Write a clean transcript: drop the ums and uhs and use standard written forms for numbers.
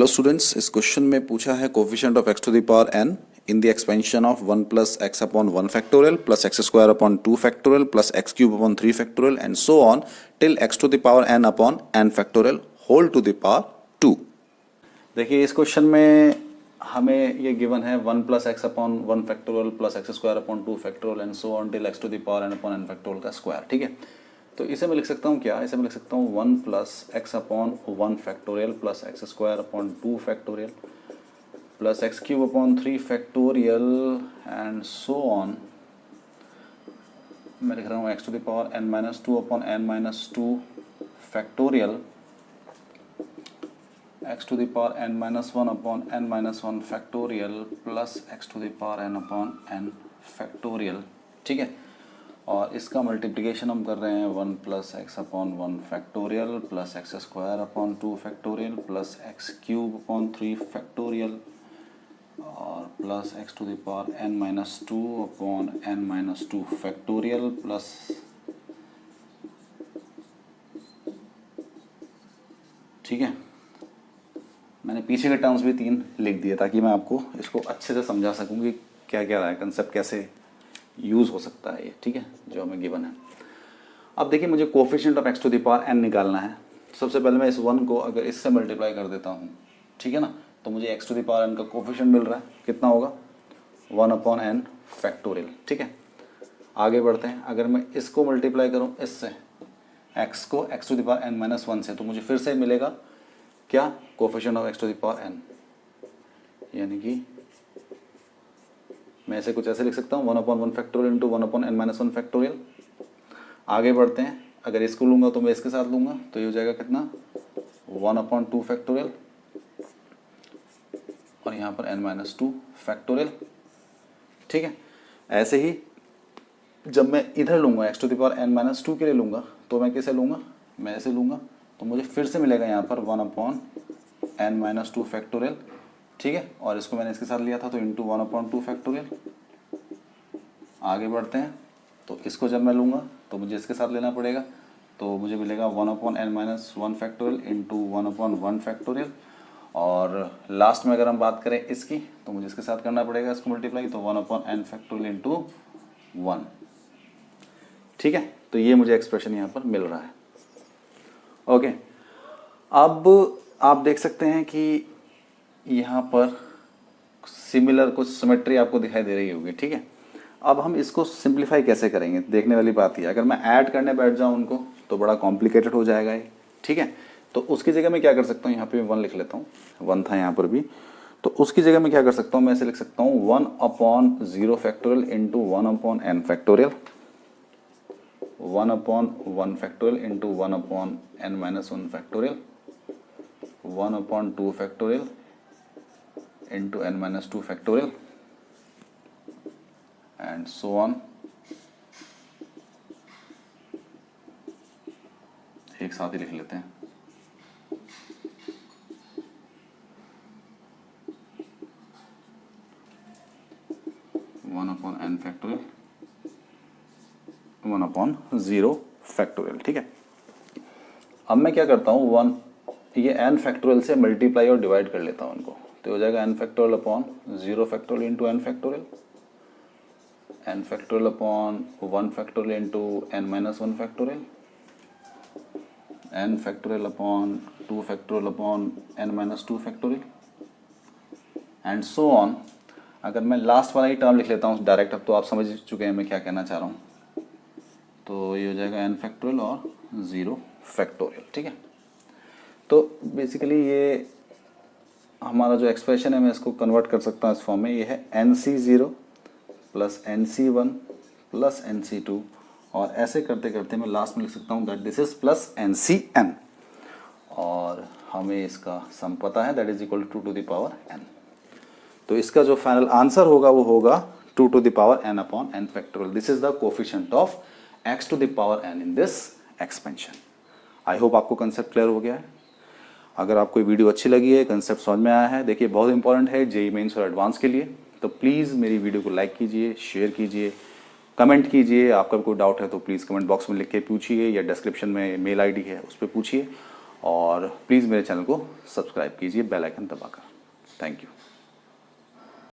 Hello students, इस question में पूछा है coefficient of x to the power n in the expansion of 1 plus x upon 1 factorial plus x square upon 2 factorial plus x cube upon 3 factorial and so on till x to the power n upon n factorial whole to the power 2। देखिए इस question में हमें ये given है 1 plus x upon 1 factorial plus x square upon 2 factorial and so on till x to the power n upon n factorial का square. ठीक है, तो इसे मैं लिख सकता हूँ क्या, इसे मैं लिख सकता हूँ 1 plus x upon 1 factorial plus x square upon 2 factorial plus x cube upon 3 factorial and so on. मैं लिख रहा हूँ x to the power n minus 2 upon n minus 2 factorial x to the power n minus 1 upon n minus 1 factorial plus x to the power n upon n factorial. ठीक है, और इसका multiplication हम कर रहे हैं 1 plus x upon 1 factorial plus x square upon 2 factorial plus x cube upon 3 factorial और plus x to the power n minus 2 upon n minus 2 factorial plus ठीक है, मैंने पीछे के टर्म्स भी 3 लिख दिए ताकि मैं आपको इसको अच्छे से समझा सकूँ कि क्या क्या रहा है, कंसेप्ट कैसे यूज़ हो सकता है ये। ठीक है, जो हमें गिवन है। अब देखिए मुझे coefficient of x to the power n निकालना है। सबसे पहले मैं इस 1 को अगर इससे मल्टीप्लाई कर देता हूँ, ठीक है ना, तो मुझे x to the power n का कोफिशिएंट मिल रहा है। कितना होगा, 1 अपॉन n फैक्टोरियल। ठीक है, आगे बढ़ते हैं। अगर मैं इसको मल्टीप्लाई करूँ इससे, x को x to the power n minus 1 से, तो मुझे फिर से मिलेगा क्या, coefficient of x to the power n, यानी कि मैं इसे कुछ ऐसे लिख सकता हूँ 1 upon 1 factorial into 1 upon n minus 1 factorial. आगे बढ़ते हैं, अगर इसको लूँगा तो मैं इसके साथ लूँगा तो ये हो जाएगा कितना, 1 अपॉन 2 फैक्टोरियल और यहाँ पर n माइनस 2 फैक्टोरियल। ठीक है, ऐसे ही जब मैं इधर लूँगा x to the power n minus 2 के लिए लूँगा तो मैं किसे लूँगा, मैं ऐसे लूँगा तो मुझे फिर से मिलेगा यहाँ पर 1 अपॉन n माइनस 2 फैक्टोरियल। ठीक है, और इसको मैंने इसके साथ लिया था तो इंटू 1 अपॉन 2 फैक्टोरियल। आगे बढ़ते हैं, तो इसको जब मैं लूँगा तो मुझे इसके साथ लेना पड़ेगा, तो मुझे मिलेगा 1 upon n minus 1 factorial into 1 upon 1 factorial. और लास्ट में अगर हम बात करें इसकी, तो मुझे इसके साथ करना पड़ेगा इसको मल्टीप्लाई, तो 1 अपॉन n फैक्टोरियल इंटू 1। ठीक है, तो ये मुझे एक्सप्रेशन यहाँ पर मिल रहा है। ओके, अब आप देख सकते हैं कि यहाँ पर सिमिलर कुछ सिमेट्री आपको दिखाई दे रही होगी। ठीक है, अब हम इसको सिंप्लीफाई कैसे करेंगे, देखने वाली बात ही है। अगर मैं ऐड करने बैठ जाऊँ उनको तो बड़ा कॉम्प्लिकेटेड हो जाएगा ये। ठीक है, तो उसकी जगह मैं क्या कर सकता हूँ, यहाँ पे मैं 1 लिख लेता हूँ, 1 था यहाँ पर भी, तो उसकी जगह मैं क्या कर सकता हूँ, मैं ऐसे लिख सकता हूँ 1 upon 0 factorial into 1 upon n factorial, 1 upon 1 factorial into 1 upon n minus 1 factorial, 1 upon 2 factorial into n minus 2 factorial and so on. एक साथ ही लिख लेते हैं, one upon n factorial, 1 upon 0 factorial. ठीक है, अब मैं क्या करता हूँ, 1 ये n फैक्टोरियल से मल्टीप्लाई और डिवाइड कर लेता हूँ उनको, तो हो जाएगा n factorial upon 0 factorial into n factorial, n factorial upon 1 factorial into n minus 1 factorial, n factorial upon 2 factorial upon n minus 2 factorial and so on. अगर मैं लास्ट वाला ही टर्म लिख लेता हूँ डायरेक्ट, अब तो आप समझ चुके हैं मैं क्या कहना चाह रहा हूँ, तो ये हो जाएगा n फैक्टोरियल और 0 फैक्टोरियल। ठीक है, तो बेसिकली ये हमारा जो एक्सप्रेशन है मैं इसको कन्वर्ट कर सकता हूँ इस फॉर्म में, ये है NC0 plus NC1 plus NC2, और ऐसे करते करते मैं लास्ट में लिख सकता हूँ that this is plus NCN, और हमें इसका सम पता है that is equal to two the power n। तो इसका जो फाइनल आंसर होगा वो होगा 2 to the power n upon n factorial. This is the coefficient of x to the power n in this expansion. I hope आपको concept clear हो गया है। अगर आपको ये वीडियो अच्छी लगी है, कंसेप्ट समझ में आया है, देखिए बहुत इंपॉर्टेंट है जेईई मेंस और एडवांस के लिए, तो प्लीज़ मेरी वीडियो को लाइक कीजिए, शेयर कीजिए, कमेंट कीजिए। आपका कोई डाउट है तो प्लीज़ कमेंट बॉक्स में लिख के पूछिए, या डिस्क्रिप्शन में मेल आईडी है उस पर पूछिए। और प्लीज़ मेरे चैनल को सब्सक्राइब कीजिए बेल आइकन दबाकर। Thank you.